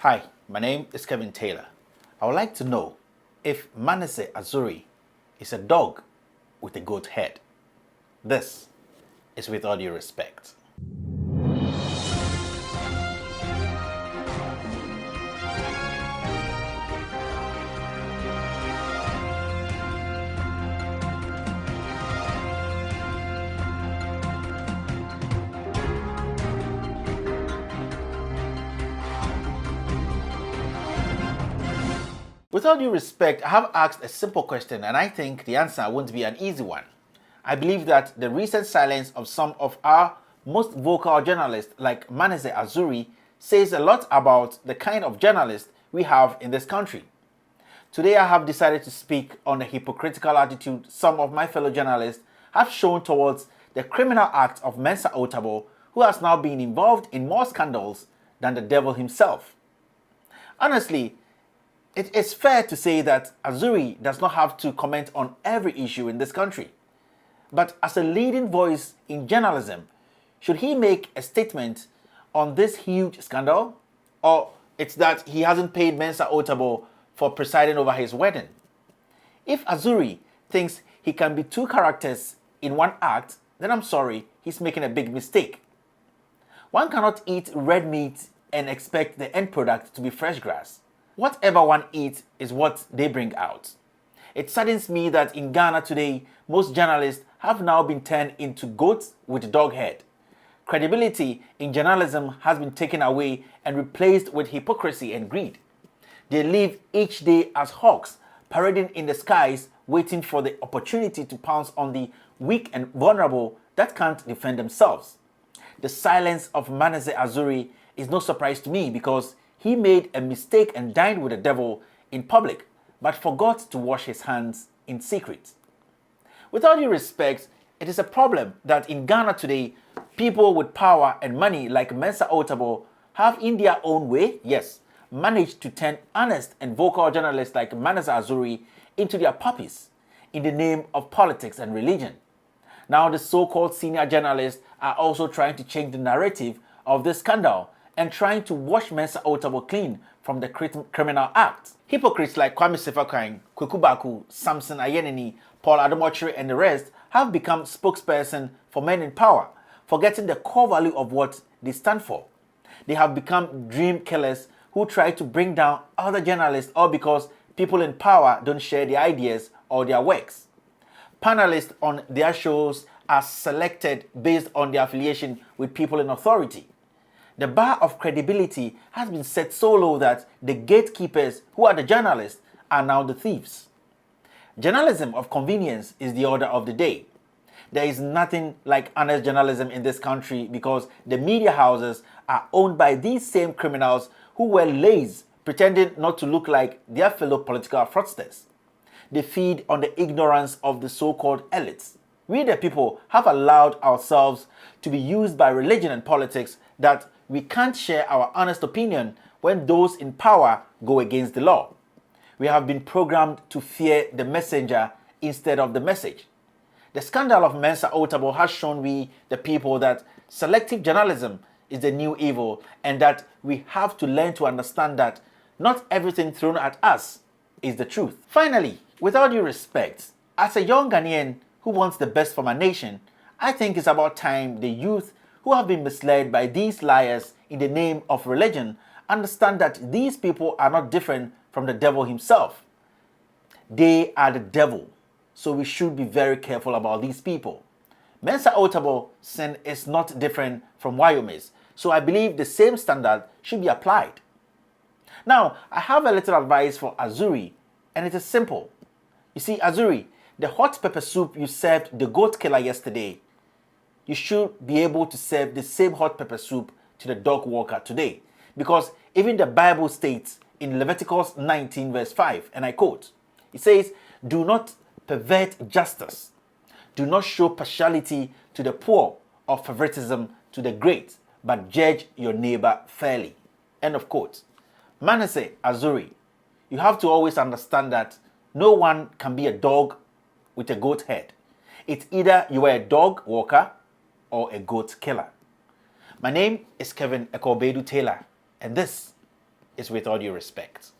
Hi, my name is Kevin Taylor. I would like to know if Manasseh Azure is a dog with a goat head. This is With All Due Respect. With all due respect, I have asked a simple question and I think the answer won't be an easy one. I believe that the recent silence of some of our most vocal journalists like Manasseh Azure says a lot about the kind of journalist we have in this country. Today I have decided to speak on the hypocritical attitude some of my fellow journalists have shown towards the criminal act of Mensah Otabil, who has now been involved in more scandals than the devil himself. Honestly, it is fair to say that Azure does not have to comment on every issue in this country. But as a leading voice in journalism, should he make a statement on this huge scandal? Or it's that he hasn't paid Mensah Otabil for presiding over his wedding? If Azure thinks he can be two characters in one act, then I'm sorry, he's making a big mistake. One cannot eat red meat and expect the end product to be fresh grass. Whatever one eats is what they bring out. It saddens me that in Ghana today, most journalists have now been turned into goats with dog head. Credibility in journalism has been taken away and replaced with hypocrisy and greed. They live each day as hawks, parading in the skies, waiting for the opportunity to pounce on the weak and vulnerable that can't defend themselves. The silence of Manasseh Azure is no surprise to me because he made a mistake and dined with the devil in public, but forgot to wash his hands in secret. With all due respect, it is a problem that in Ghana today, people with power and money like Mensah Otabil have in their own way, yes, managed to turn honest and vocal journalists like Manasseh Azure into their puppies in the name of politics and religion. Now the so-called senior journalists are also trying to change the narrative of this scandal and trying to wash Mensah Otabil clean from the criminal act. Hypocrites like Kwame Sefakan, Kweku Baku, Samson Ayenini, Paul Adomochiri and the rest have become spokesperson for men in power, forgetting the core value of what they stand for. They have become dream killers who try to bring down other journalists all because people in power don't share their ideas or their works. Panelists on their shows are selected based on their affiliation with people in authority. The bar of credibility has been set so low that the gatekeepers, who are the journalists, are now the thieves. Journalism of convenience is the order of the day. There is nothing like honest journalism in this country because the media houses are owned by these same criminals who wear lace, pretending not to look like their fellow political fraudsters. They feed on the ignorance of the so-called elites. We the people have allowed ourselves to be used by religion and politics that we can't share our honest opinion when those in power go against the law. We have been programmed to fear the messenger instead of the message. The scandal of Mensah Otabil has shown we, the people, that selective journalism is the new evil and that we have to learn to understand that not everything thrown at us is the truth. Finally, with all due respect, as a young Ghanaian who wants the best for my nation, I think it's about time the youth who have been misled by these liars in the name of religion understand that these people are not different from the devil himself. They are the devil, so we should be very careful about these people. Mensah Otabil's sin is not different from Wyome's, so I believe the same standard should be applied. Now, I have a little advice for Azure, and it is simple. You see, Azure, the hot pepper soup you served the goat killer yesterday, you should be able to serve the same hot pepper soup to the dog walker today. Because even the Bible states in Leviticus 19 verse 5, and I quote, it says, "Do not pervert justice. Do not show partiality to the poor or favoritism to the great, but judge your neighbor fairly." End of quote. Manasseh Azure, you have to always understand that no one can be a dog with a goat head. It's either you are a dog walker or a goat killer. My name is Kevin Taylor, and this is with all due respect.